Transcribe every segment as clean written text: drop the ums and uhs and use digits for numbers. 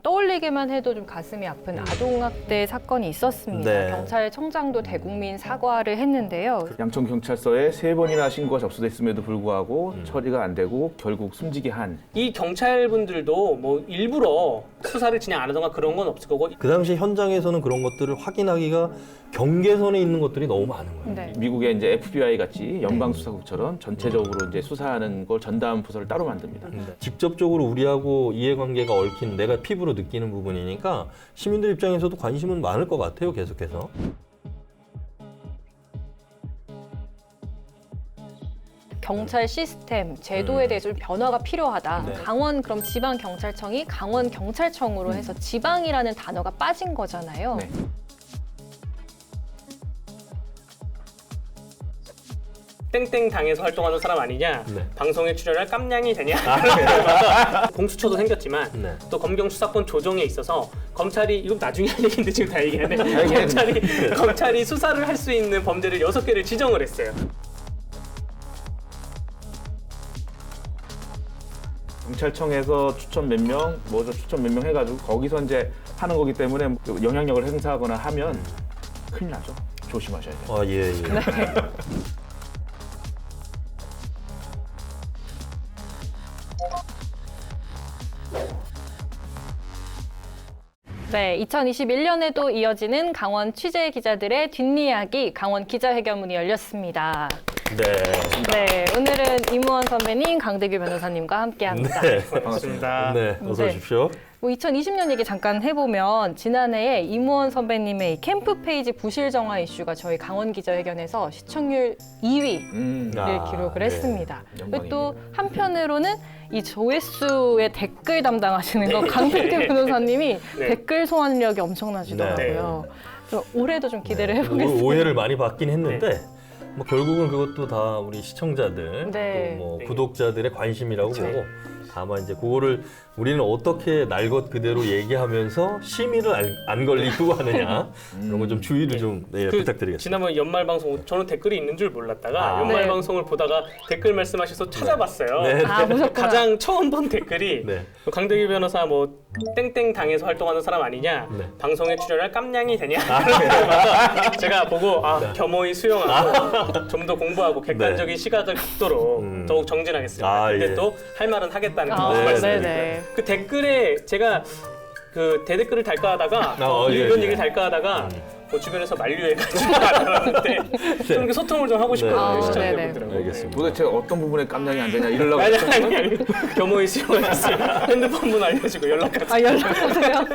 떠올리기만 해도 좀 가슴이 아픈 아동학대 사건이 있었습니다. 네. 경찰청장도 대국민 사과를 했는데요. 양천경찰서에 3번이나 신고가 접수됐음에도 불구하고 처리가 안 되고 결국 숨지게 한 이 경찰분들도 뭐 일부러 수사를 진행 안 하던가 그런 건 없을 거고 그 당시 현장에서는 그런 것들을 확인하기가 경계선에 있는 것들이 너무 많은 거예요. 네. 미국의 이제 FBI 같이 연방수사국처럼 전체적으로 이제 수사하는 걸 전담 부서를 따로 만듭니다. 직접적으로 우리하고 이해관계가 얽힌 내가 피부로 느끼는 부분이니까 시민들 입장에서도 관심은 많을 것 같아요, 계속해서. 경찰 시스템, 제도에 대해서 좀 변화가 필요하다. 네. 강원 그럼 지방경찰청이 강원경찰청으로 해서 지방이라는 단어가 빠진 거잖아요. 네. 땡땡 당에서 활동하는 사람 아니냐, 네. 방송에 출연할 깜냥이 되냐. 공수처도 생겼지만 네. 또 검경 수사권 조정에 있어서 검찰이 이거 나중에 할 얘기인데 지금 다 얘기하네. 얘기해. 검찰이 수사를 할 수 있는 범죄를 6개를 지정을 했어요. 경찰청에서 추천 몇 명, 뭐죠 추천 몇 명 해가지고 거기서 이제 하는 거기 때문에 영향력을 행사하거나 하면 큰일 나죠. 조심하셔야 돼요. 아, 예, 예. 네, 2021년에도 이어지는 강원 취재 기자들의 뒷이야기 강원 기자회견문이 열렸습니다. 네. 네, 오늘은 이무원 선배님, 강대규 변호사님과 함께합니다. 네. 반갑습니다. 네, 어서 네. 오십시오. 뭐 2020년 얘기 잠깐 해보면 지난해에 이무원 선배님의 이 캠프 페이지 부실 정화 이슈가 저희 강원 기자회견에서 시청률 2위를 기록을 네. 했습니다. 그리고 영광입니다. 또 한편으로는 이 조회수의 댓글 담당하시는 거 강대규 변호사님이 네. 댓글 소환력이 엄청나시더라고요. 그래서 올해도 좀 기대를 해보겠습니다. 오해를 많이 받긴 했는데 뭐 결국은 그것도 다 우리 시청자들, 네. 또 뭐 네. 구독자들의 관심이라고 네. 보고 다만 이제 그거를 우리는 어떻게 날 것 그대로 얘기하면서 심의를 안 걸리고 하느냐 그런 거 좀 주의를 좀 부탁드리겠습니다. 지난번 연말 방송 저는 댓글이 있는 줄 몰랐다가 아. 연말 네. 방송을 보다가 댓글 말씀하셔서 찾아봤어요. 네. 아, 보셨구나. 가장 처음 본 댓글이 네. 강대규 변호사 뭐 땡땡 당에서 활동하는 사람 아니냐, 네. 방송에 출연할 깜냥이 되냐. 제가 보고 겸허히 수용하고 좀 더 공부하고 객관적인 시각을 갖도록 더욱 정진하겠습니다. 아, 근데 예. 또 할 말은 하겠다는 아, 네, 말씀드립니다. 네네. 그 댓글에 제가 그 대댓글을 달까 하다가 예, 이런 예. 얘기를 달까 하다가 뭐 주변에서 만류해가지고 알았는데 좀 이렇게 소통을 좀 하고 싶거든요. 네. 시청자분들하고. 알겠습니다. 도대체 어떤 부분에 깜냥이 안 되냐 이러려고 아니 겸허히 수용하겠습니다. 핸드폰 번호 알려주고 연락하세요. 아, 연락하세요.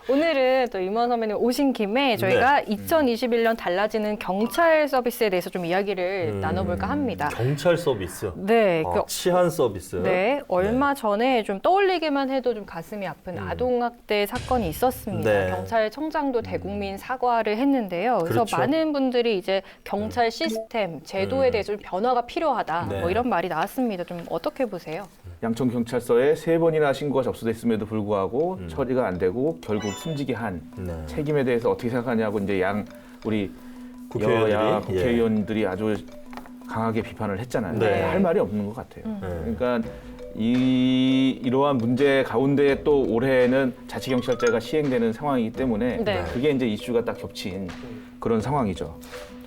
오늘은 또 임원 선배님 오신 김에 저희가 2021년 달라지는 경찰 서비스에 대해서 좀 이야기를 나눠볼까 합니다. 경찰 서비스, 네, 치안 서비스. 네, 얼마 전에 좀 떠올리기만 해도 좀 가슴이 아픈 아동학대 사건이 있었습니다. 네. 경찰청장도 대국민 사과를 했는데요. 그래서 그렇죠. 많은 분들이 이제 경찰 시스템, 제도에 대해서 좀 변화가 필요하다. 네. 뭐 이런 말이 나왔습니다. 좀 어떻게 보세요? 양천경찰서에 3번이나 신고가 접수됐음에도 불구하고 처리가 안 되고 결국 숨지게 한 네. 책임에 대해서 어떻게 생각하냐고 이제 우리 국회의원들이, 여야 예. 국회의원들이 아주 강하게 비판을 했잖아요. 네. 할 말이 없는 것 같아요. 네. 그러니까 이러한 문제 가운데 또 올해는 자치경찰제가 시행되는 상황이기 때문에 네. 그게 이제 이슈가 딱 겹친 그런 상황이죠.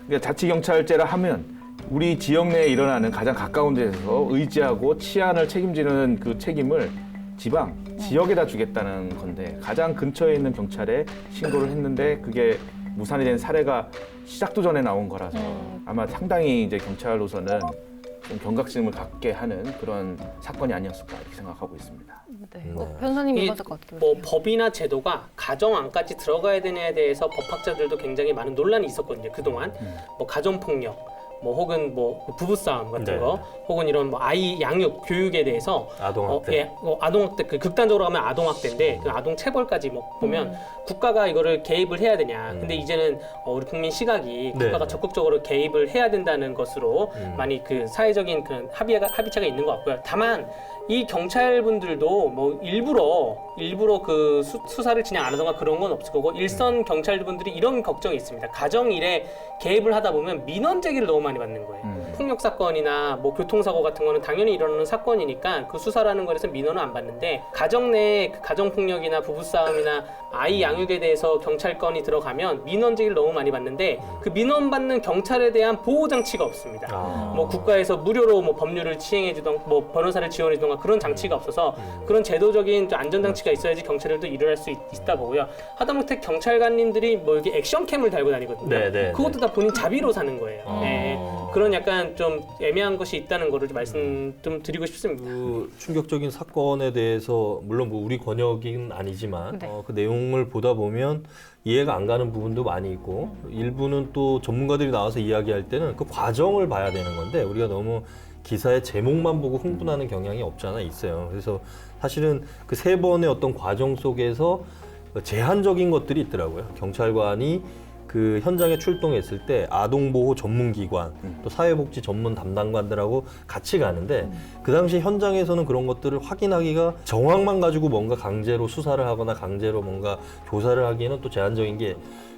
그러니까 자치경찰제라 하면 우리 지역 내에 일어나는 가장 가까운 데서 의지하고 치안을 책임지는 그 책임을 지역에다 주겠다는 건데 가장 근처에 있는 경찰에 신고를 했는데 그게 무산이 된 사례가 시작도 전에 나온 거라서 아마 상당히 이제 경찰로서는 좀 경각심을 갖게 하는 그런 사건이 아니었을까 이렇게 생각하고 있습니다. 네. 변호사님 이 이번 사건 어떻게 뭐 보세요? 법이나 제도가 가정 안까지 들어가야 되냐에 대해서 법학자들도 굉장히 많은 논란이 있었거든요. 그동안 뭐 가정 폭력, 뭐 혹은 뭐 부부싸움 같은 네. 거, 혹은 이런 뭐 아이 양육, 교육에 대해서 아동학대. 아동학대 그 극단적으로 가면 아동학대인데 그 아동 체벌까지 뭐 보면 국가가 이거를 개입을 해야 되냐. 근데 이제는 우리 국민 시각이 네. 국가가 적극적으로 개입을 해야 된다는 것으로 많이 그 사회적인 그 합의체가 있는 것 같고요. 다만 이 경찰분들도 뭐 일부러 그 수사를 진행 안 하던가 그런 건 없을 거고 일선 경찰분들이 이런 걱정이 있습니다. 가정일에 개입을 하다 보면 민원 제기를 너무 많이 받는 거예요. 폭력 사건이나 뭐 교통사고 같은 거는 당연히 일어나는 사건이니까 그 수사라는 거에서 민원은 안 받는데 가정 내 가정 폭력이나 부부싸움이나 아이 양육에 대해서 경찰권이 들어가면 민원 제기를 너무 많이 받는데 그 민원 받는 경찰에 대한 보호 장치가 없습니다. 뭐 국가에서 무료로 뭐 법률을 시행해주던 뭐 변호사를 지원해주던가 그런 장치가 없어서 그런 제도적인 안전 장치가 있어야지 경찰들도 일을 할 수 있다 보고요. 하다못해 경찰관님들이 뭐 이게 액션캠을 달고 다니거든요. 네네. 그것도 다 본인 자비로 사는 거예요. 네. 그런 약간 좀 애매한 것이 있다는 거를 좀 말씀 좀 드리고 싶습니다. 그 충격적인 사건에 대해서 물론 뭐 우리 권역은 아니지만 네. 그 내용을 보다 보면 이해가 안 가는 부분도 많이 있고 일부는 또 전문가들이 나와서 이야기할 때는 그 과정을 봐야 되는 건데 우리가 너무 기사의 제목만 보고 흥분하는 경향이 없지 않아 있어요. 그래서 사실은 그 3번의 어떤 과정 속에서 제한적인 것들이 있더라고요. 경찰관이 그 현장에 출동했을 때 아동보호 전문기관 또 사회복지 전문 담당관들하고 같이 가는데 그 당시 현장에서는 그런 것들을 확인하기가 정황만 가지고 뭔가 강제로 수사를 하거나 강제로 뭔가 조사를 하기에는 또 제한적인 게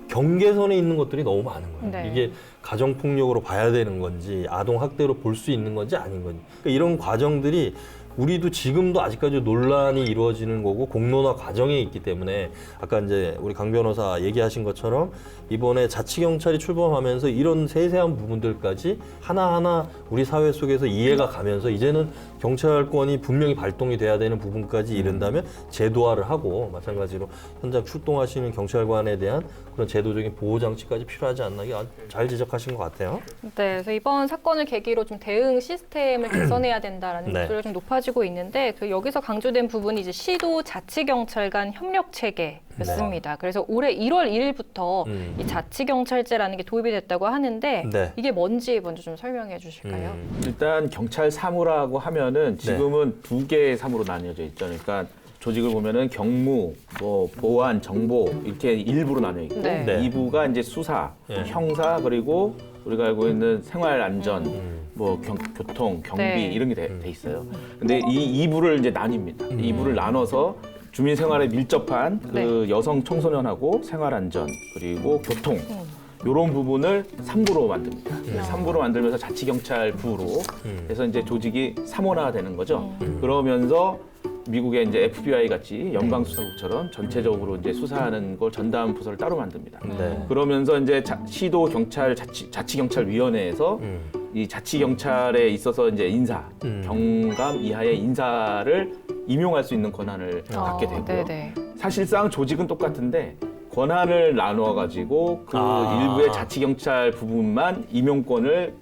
경계선에 있는 것들이 너무 많은 거예요. 네. 이게 가정폭력으로 봐야 되는 건지 아동학대로 볼 수 있는 건지 아닌 건지 그러니까 이런 과정들이 우리도 지금도 아직까지 논란이 이루어지는 거고 공론화 과정에 있기 때문에 아까 이제 우리 강 변호사 얘기하신 것처럼 이번에 자치경찰이 출범하면서 이런 세세한 부분들까지 하나하나 우리 사회 속에서 이해가 가면서 이제는 경찰권이 분명히 발동이 돼야 되는 부분까지 이른다면 제도화를 하고 마찬가지로 현장 출동하시는 경찰관에 대한 그런 제도적인 보호 장치까지 필요하지 않나 이게 아주 잘 지적하신 것 같아요. 네, 그래서 이번 사건을 계기로 좀 대응 시스템을 개선해야 된다라는 네. 목소리가 좀 높아지고 있는데 그 여기서 강조된 부분이 이제 시도 자치경찰 간 협력 체계였습니다. 그래서 올해 1월 1일부터 이 자치경찰제라는 게 도입이 됐다고 하는데 네. 이게 뭔지 먼저 좀 설명해 주실까요? 일단 경찰 사무라고 하면은 지금은 2개의 사무로 나뉘어져 있죠. 그러니까 조직을 보면은 경무, 뭐 보안, 정보 이렇게 일부로 나뉘어 있고 네. 네. 2부가 이제 수사, 네. 형사 그리고 우리가 알고 있는 생활 안전, 뭐 교통, 경비 네. 이런 게 돼 있어요. 근데 이 2부를 이제 나뉩니다. 2부를 나눠서 주민 생활에 밀접한 그 네. 여성 청소년하고 생활 안전 그리고 교통 이런 부분을 3부로 만듭니다. 3부로 만들면서 자치경찰부로 해서 이제 조직이 3원화되는 거죠. 그러면서 미국의 이제 FBI 같이 연방수사국처럼 전체적으로 이제 수사하는 걸 전담 부서를 따로 만듭니다. 네. 그러면서 이제 시도 경찰 자치경찰위원회에서 이 자치경찰에 있어서 이제 인사, 경감 이하의 인사를 임용할 수 있는 권한을 갖게 되고요. 네네. 사실상 조직은 똑같은데 권한을 나누어 가지고 그 일부의 자치경찰 부분만 임용권을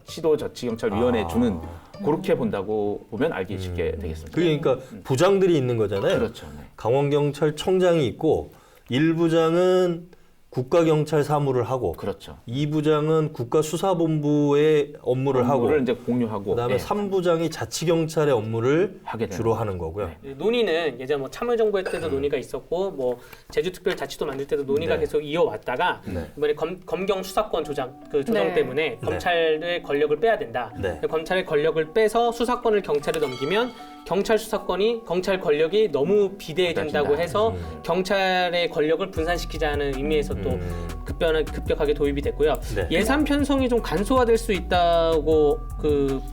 시도 자치경찰위원회에 주는 그렇게 본다고 보면 알기 쉽게 되겠습니다. 그게 그러니까 부장들이 있는 거잖아요. 그렇죠. 네. 강원경찰청장이 있고 1부장은 국가경찰 사무를 하고 그렇죠. 2부장은 국가수사본부의 업무를 하고 업무를 이제 공유하고 그다음에 네. 3부장이 자치경찰의 업무를 하게 되는 주로 하는 거고요. 논의는 예전 뭐 참여정부회 때도 논의가 있었고 뭐 제주특별자치도 만들 때도 논의가 네. 계속 이어왔다가 네. 이번에 검경 수사권 조정 네. 때문에 검찰의 권력을 빼야 된다. 네. 검찰의 권력을 빼서 수사권을 경찰에 넘기면 경찰 수사권이 경찰 권력이 너무 비대해진다고 해서 경찰의 권력을 분산시키자는 의미에서 또 급격하게 도입이 됐고요. 네. 예산 편성이 좀 간소화될 수 있다고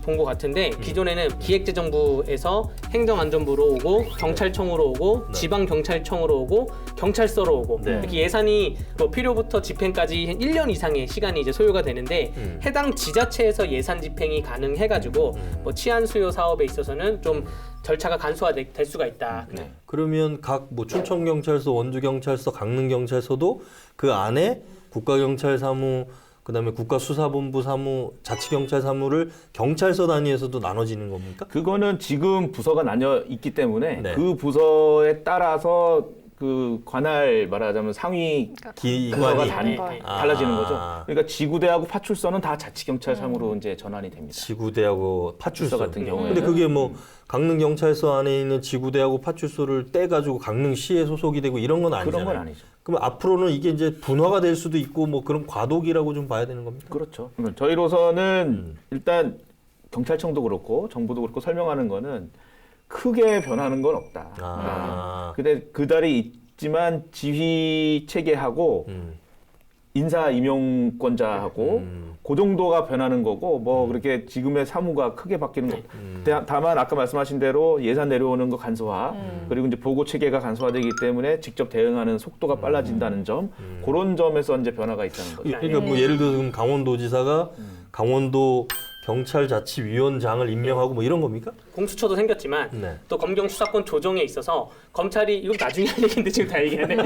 본 것 같은데 기존에는 기획재정부에서 행정안전부로 오고 경찰청으로 오고 지방경찰청으로 오고 경찰서로 오고 네. 이렇게 예산이 뭐 필요부터 집행까지 한 1년 이상의 시간이 이제 소요가 되는데 해당 지자체에서 예산 집행이 가능해가지고 뭐 치안 수요 사업에 있어서는 좀 절차가 간소화될 수가 있다. 네. 그러면 각 뭐 춘천경찰서, 원주경찰서, 강릉경찰서도 그 안에 국가경찰 사무, 그다음에 국가수사본부 사무, 자치경찰 사무를 경찰서 단위에서도 나눠지는 겁니까? 그거는 지금 부서가 나뉘어 있기 때문에 네. 그 부서에 따라서 그 관할 말하자면 상위 부서가 기관이 달라지는 거죠. 아. 그러니까 지구대하고 파출소는 다 자치경찰 사무로 이제 전환이 됩니다. 지구대하고 파출소 같은 경우에는 근데 그게 뭐 강릉경찰서 안에 있는 지구대하고 파출소를 떼가지고 강릉시에 소속이 되고 이런 건 아니잖아요. 그런 건 아니죠. 그럼 앞으로는 이게 이제 분화가 될 수도 있고 뭐 그런 과도기라고 좀 봐야 되는 겁니까? 그렇죠. 그러면 저희로서는 일단 경찰청도 그렇고 정부도 그렇고 설명하는 거는 크게 변하는 건 없다. 근데 그달이 있지만 지휘 체계하고 인사 임용권자하고 그 정도가 변하는 거고 뭐 그렇게 지금의 사무가 크게 바뀌는 거. 다만 아까 말씀하신 대로 예산 내려오는 거 간소화 그리고 이제 보고 체계가 간소화되기 때문에 직접 대응하는 속도가 빨라진다는 점 그런 점에서 이제 변화가 있다는 거죠. 그러니까 뭐 예를 들어서 지금 강원도지사가 강원도 경찰자치위원장을 임명하고 뭐 이런 겁니까? 공수처도 생겼지만 네. 또 검경 수사권 조정에 있어서 검찰이 이거 나중에 할 얘기인데 지금 다 얘기하네.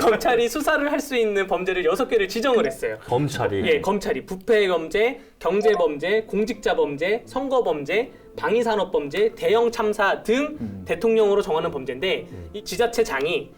검찰이 수사를 할 수 있는 범죄를 6개를 지정을 했어요. 검찰이. 예, 검찰이 부패 범죄, 경제 범죄, 공직자 범죄, 선거 범죄, 방위산업 범죄, 대형 참사 등 대통령으로 정하는 범죄인데 이 지자체장이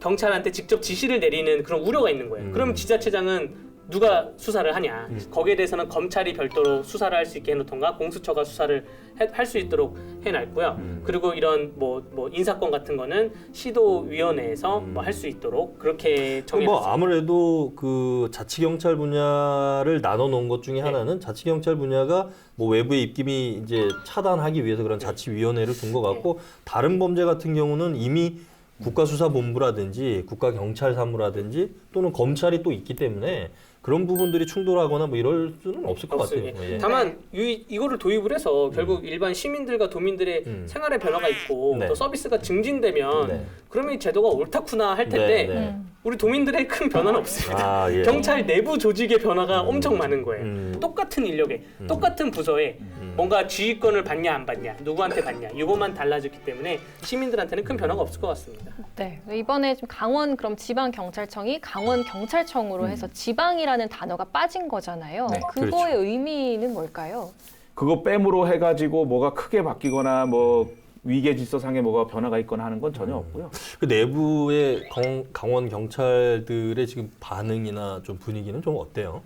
경찰한테 직접 지시를 내리는 그런 우려가 있는 거예요. 그럼 지자체장은 누가 수사를 하냐. 거기에 대해서는 검찰이 별도로 수사를 할 수 있게 해놓던가 공수처가 수사를 할 수 있도록 해놨고요. 그리고 이런 뭐 인사권 같은 거는 시도위원회에서 뭐 할 수 있도록 그렇게 정해놨어요. 뭐 아무래도 그 자치경찰 분야를 나눠 놓은 것 중에 하나는 자치경찰 분야가 뭐 외부의 입김이 이제 차단하기 위해서 그런 자치위원회를 둔 것 같고 다른 범죄 같은 경우는 이미 국가수사본부라든지 국가경찰사무라든지 또는 검찰이 또 있기 때문에 그런 부분들이 충돌하거나 뭐 이럴 수는 없을 것 같아요. 예. 다만 이거를 도입을 해서 결국 일반 시민들과 도민들의 생활의 변화가 있고 네. 또 서비스가 증진되면 네. 그러면 이 제도가 옳다구나 할 텐데 네, 네. 우리 도민들의 큰 변화는 없습니다. 예. 경찰 내부 조직의 변화가 엄청 많은 거예요. 똑같은 인력에 똑같은 부서에 뭔가 지휘권을 받냐 안 받냐 누구한테 받냐 이것만 달라졌기 때문에 시민들한테는 큰 변화가 없을 것 같습니다. 네, 이번에 좀 강원 그럼 지방경찰청이 강원경찰청으로 해서 지방이라는 단어가 빠진 거잖아요. 네, 그거의 의미는 뭘까요? 그거 뺨으로 해가지고 뭐가 크게 바뀌거나 뭐 위계 질서상에 뭐가 변화가 있거나 하는 건 전혀 없고요. 그 내부의 강원 경찰들의 지금 반응이나 좀 분위기는 좀 어때요?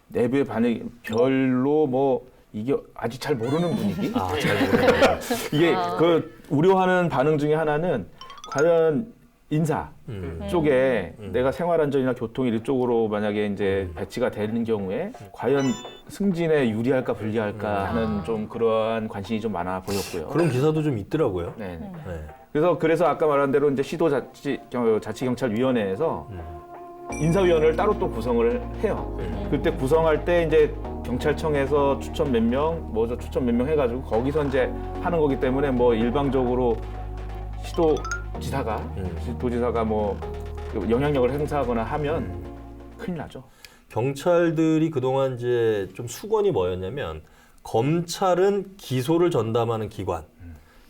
내부의 반응이 별로 뭐 이게 아직 잘 모르는 분위기? 잘 모르겠어요. 이게 그 우려하는 반응 중에 하나는 과연 인사 쪽에 내가 생활안전이나 교통 이쪽으로 만약에 이제 배치가 되는 경우에 과연 승진에 유리할까 불리할까 하는 좀 그러한 관심이 좀 많아 보였고요. 그런 기사도 좀 있더라고요. 네. 네. 그래서 아까 말한 대로 이제 시도자치경찰위원회에서 인사위원회를 따로 또 구성을 해요. 그때 구성할 때 이제 경찰청에서 추천 몇 명, 추천 몇 명 해가지고 거기서 이제 하는 거기 때문에 뭐 일방적으로 시도지사가 뭐 영향력을 행사하거나 하면 큰일 나죠. 경찰들이 그동안 이제 좀 수건이 뭐였냐면 검찰은 기소를 전담하는 기관,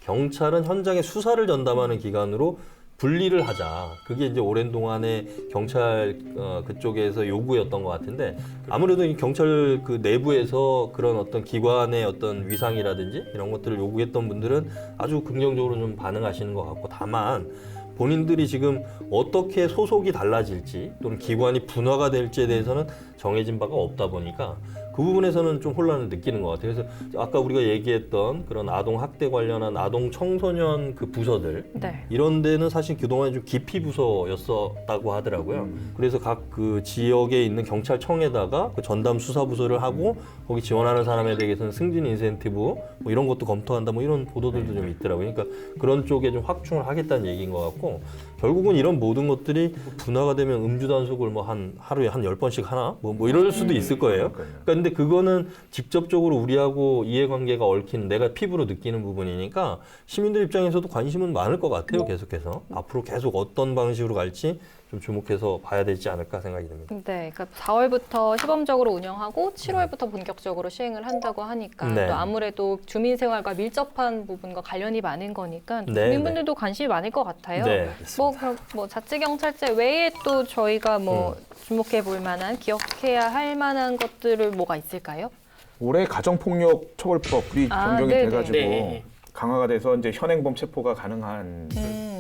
경찰은 현장의 수사를 전담하는 기관으로 분리를 하자. 그게 이제 오랜 동안의 경찰 그쪽에서 요구였던 것 같은데 아무래도 이 경찰 그 내부에서 그런 어떤 기관의 어떤 위상이라든지 이런 것들을 요구했던 분들은 아주 긍정적으로 좀 반응하시는 것 같고 다만 본인들이 지금 어떻게 소속이 달라질지 또는 기관이 분화가 될지에 대해서는 정해진 바가 없다 보니까 그 부분에서는 좀 혼란을 느끼는 것 같아요. 그래서 아까 우리가 얘기했던 그런 아동 학대 관련한 아동 청소년 그 부서들 네. 이런 데는 사실 그동안 좀 기피 부서였었다고 하더라고요. 그래서 각 그 지역에 있는 경찰청에다가 그 전담 수사 부서를 하고 거기 지원하는 사람에 대해서는 승진 인센티브 뭐 이런 것도 검토한다 뭐 이런 보도들도 좀 있더라고요. 그러니까 그런 쪽에 좀 확충을 하겠다는 얘기인 것 같고 결국은 이런 모든 것들이 분화가 되면 음주 단속을 뭐 한 하루에 한 10번씩 하나 뭐 이럴 수도 있을 거예요. 그러니까 근데 그거는 직접적으로 우리하고 이해관계가 얽힌 내가 피부로 느끼는 부분이니까 시민들 입장에서도 관심은 많을 것 같아요. 계속해서 앞으로 계속 어떤 방식으로 갈지 좀 주목해서 봐야 되지 않을까 생각이 듭니다. 네, 그러니까 4월부터 시범적으로 운영하고 7월부터 본격적으로 시행을 한다고 하니까 네. 또 아무래도 주민 생활과 밀접한 부분과 관련이 많은 거니까 네, 주민분들도 관심이 많을 것 같아요. 네, 그럼 뭐 자치경찰제 외에 또 저희가 뭐 주목해 볼 만한 기억해야 할 만한 것들을 뭐가 있을까요? 올해 가정폭력 처벌법이 변경이 네네. 돼가지고 네. 강화가 돼서 이제 현행범 체포가 가능한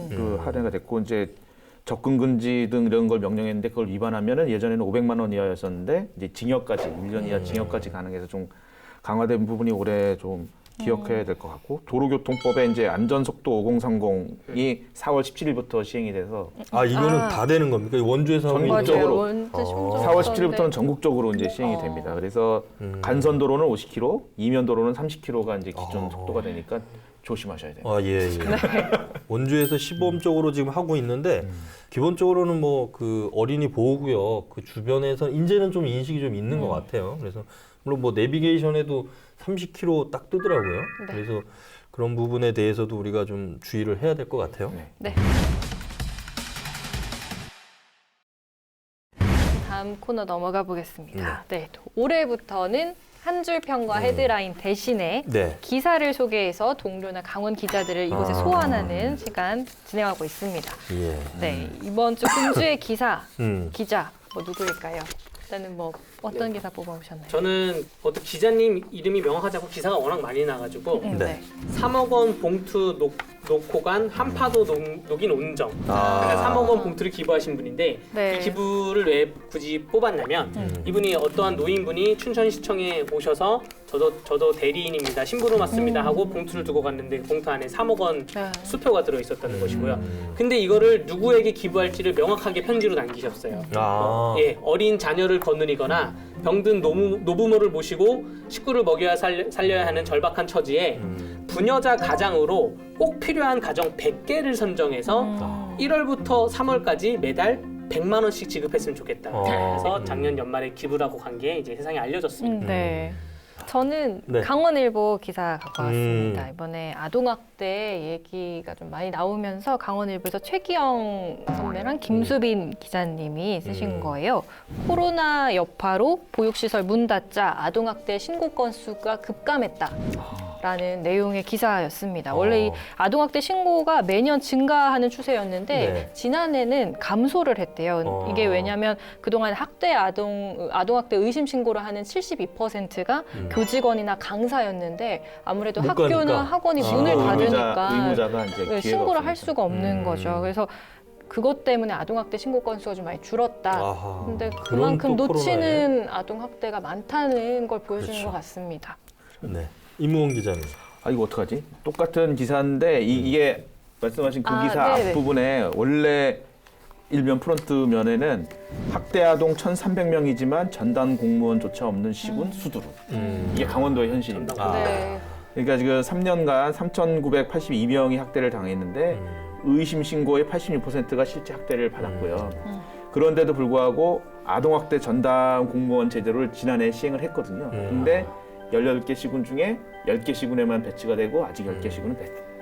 그 할애가 됐고 이제 접근 금지 등 이런 걸 명령했는데 그걸 위반하면은 예전에는 500만 원 이하였었는데 이제 징역까지 1년 이하 징역까지 가능해서 좀 강화된 부분이 올해 좀 기억해야 될 것 같고 도로교통법에 이제 안전속도 5030이 4월 17일부터 시행이 돼서 아 이거는 다 되는 겁니까? 원주에서 하고 있는 전국적으로. 맞아요. 원주 충청 4월 선대. 17일부터는 전국적으로 이제 시행이 됩니다. 그래서 간선 도로는 50km, 이면 도로는 30km가 이제 기존 속도가 되니까 조심하셔야 돼요. 아, 예, 예. 원주에서 시범적으로 지금 하고 있는데 기본적으로는 뭐 그 어린이 보호구역 그 주변에서 이제는 좀 인식이 좀 있는 것 같아요. 그래서 물론 뭐 내비게이션에도 30km 딱 뜨더라고요. 네. 그래서 그런 부분에 대해서도 우리가 좀 주의를 해야 될 것 같아요. 네. 네. 다음 코너 넘어가 보겠습니다. 네. 올해부터는 한 줄 평과 헤드라인 대신에 네. 기사를 소개해서 동료나 강원 기자들을 이곳에 소환하는 시간 진행하고 있습니다. 예. 네. 이번 주 금주의 기사, 음. 기자 뭐 누구일까요? 일단은 뭐 어떤 기사 뽑아오셨나요? 저는 어떤 기자님 이름이 명확하지 않고 기사가 워낙 많이 나가지고 네. 3억 원 봉투 놓고 간 한파도 녹인 온정. 아. 그러니까 3억 원 봉투를 기부하신 분인데 네. 이 기부를 왜 굳이 뽑았냐면 이분이 어떠한 노인분이 춘천시청에 오셔서 저도 대리인입니다. 심부름 왔습니다 하고 봉투를 두고 갔는데 봉투 안에 3억 원 네. 수표가 들어 있었다는 것이고요. 근데 이거를 누구에게 기부할지를 명확하게 편지로 남기셨어요. 아. 예, 어린 자녀를 거느리거나 병든 노부모를 모시고 식구를 먹여야 살려야 하는 절박한 처지에 부녀자 가장으로 꼭 필요한 가정 100개를 선정해서 1월부터 3월까지 매달 100만 원씩 지급했으면 좋겠다. 그래서 작년 연말에 기부라고 간 게 이제 세상에 알려졌습니다. 네. 저는 네. 강원일보 기사 갖고 왔습니다. 이번에 아동학대 얘기가 좀 많이 나오면서 강원일보에서 최기영 선배랑 김수빈 기자님이 쓰신 거예요. 코로나 여파로 보육시설 문 닫자 아동학대 신고 건수가 급감했다. 라는 내용의 기사였습니다. 원래 이 아동학대 신고가 매년 증가하는 추세였는데 네. 지난해는 감소를 했대요. 이게 왜냐하면 그동안 아동학대 의심 신고를 하는 72%가 교직원이나 강사였는데 아무래도 못 학교나 가니까. 학원이 문을 닫으니까 의무자가 이제 네, 기회가 신고를 할 없으니까. 수가 없는 거죠. 그래서 그것 때문에 아동학대 신고 건수가 좀 많이 줄었다. 아하. 근데 그런 그만큼 또 놓치는 아동학대가 많다는 걸 보여주는 그렇죠. 것 같습니다. 네. 이무원 기자님. 아 이거 어떡하지? 똑같은 기사인데 이게 말씀하신 그 기사 네네. 앞부분에 원래 일면 프론트면에는 학대 아동 1,300명이지만 전담 공무원조차 없는 시군 수두룩. 이게 강원도의 현실입니다. 아. 네. 그러니까 지금 3년간 3,982명이 학대를 당했는데 의심 신고의 86%가 실제 학대를 받았고요. 그런데도 불구하고 아동학대 전담 공무원 제도를 지난해 시행을 했거든요. 근데 18개 시군 중에 10개 시군에만 배치가 되고 아직 10개 시군은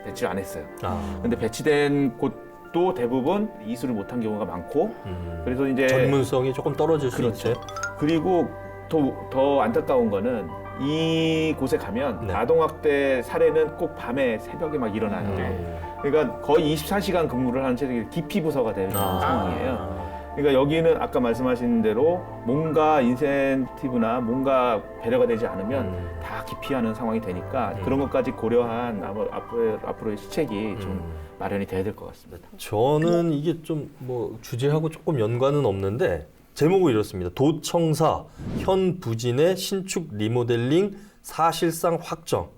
배치를 안 했어요. 아. 근데 배치된 곳도 대부분 이수를 못한 경우가 많고 그래서 이제 전문성이 조금 떨어질 수 그렇죠. 있죠. 그리고 더 안타까운 거는 이곳에 가면 네. 아동학대 사례는 꼭 밤에 새벽에 막 일어나요. 그러니까 거의 24시간 근무를 하는 체력이 기피 부서가 되는 상황이에요. 그러니까 여기는 아까 말씀하신 대로 뭔가 인센티브나 뭔가 배려가 되지 않으면 다 기피하는 상황이 되니까 그런 것까지 고려한 앞으로의 시책이 좀 마련이 돼야 될 것 같습니다. 저는 이게 좀 뭐 주제하고 조금 연관은 없는데 제목은 이렇습니다. 도청사 현 부진의 신축 리모델링 사실상 확정.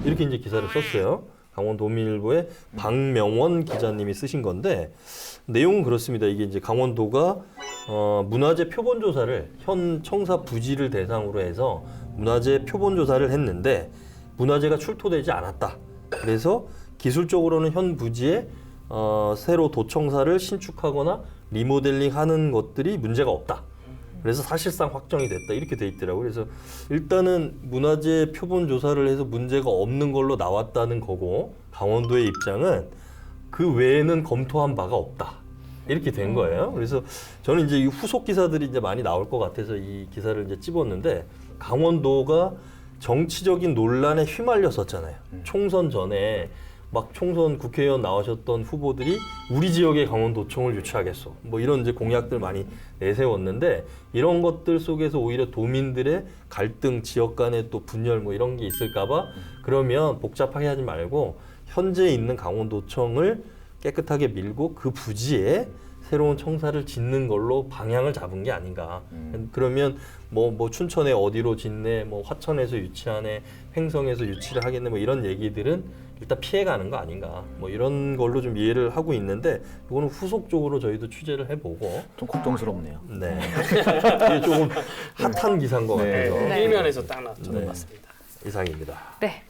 이렇게 이제 기사를 썼어요. 강원도민일보의 박명원 기자님이 쓰신 건데 내용은 그렇습니다. 이게 이제 강원도가 문화재 표본 조사를 현 청사 부지를 대상으로 해서 문화재 표본 조사를 했는데 문화재가 출토되지 않았다. 그래서 기술적으로는 현 부지에 새로 도청사를 신축하거나 리모델링하는 것들이 문제가 없다. 그래서 사실상 확정이 됐다 이렇게 돼 있더라고요. 그래서 일단은 문화재 표본 조사를 해서 문제가 없는 걸로 나왔다는 거고 강원도의 입장은 그 외에는 검토한 바가 없다 이렇게 된 거예요. 그래서 저는 이제 이 후속 기사들이 이제 많이 나올 것 같아서 이 기사를 이제 찝었는데 강원도가 정치적인 논란에 휘말렸었잖아요. 총선 전에 막 총선 국회의원 나오셨던 후보들이 우리 지역에 강원도청을 유치하겠어. 뭐 이런 이제 공약들 많이 내세웠는데 이런 것들 속에서 오히려 도민들의 갈등, 지역 간의 또 분열 뭐 이런 게 있을까봐 그러면 복잡하게 하지 말고 현재 있는 강원도청을 깨끗하게 밀고 그 부지에 새로운 청사를 짓는 걸로 방향을 잡은 게 아닌가. 그러면 뭐 춘천에 어디로 짓네, 뭐 화천에서 유치하네, 횡성에서 유치를 하겠네, 뭐 이런 얘기들은 일단 피해가는 거 아닌가. 뭐 이런 걸로 좀 이해를 하고 있는데 이거는 후속적으로 저희도 취재를 해보고 좀 걱정스럽네요. 네. 이게 조금 핫한 기사인 것 네. 같아서 네. 일면에서 딱 나왔죠. 네. 맞습니다. 이상입니다. 네.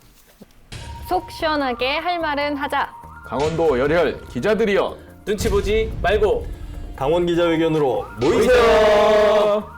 속 시원하게 할 말은 하자. 강원도 열혈 기자들이여 눈치 보지 말고 강원 기자회견으로 모이세요. 모이세요.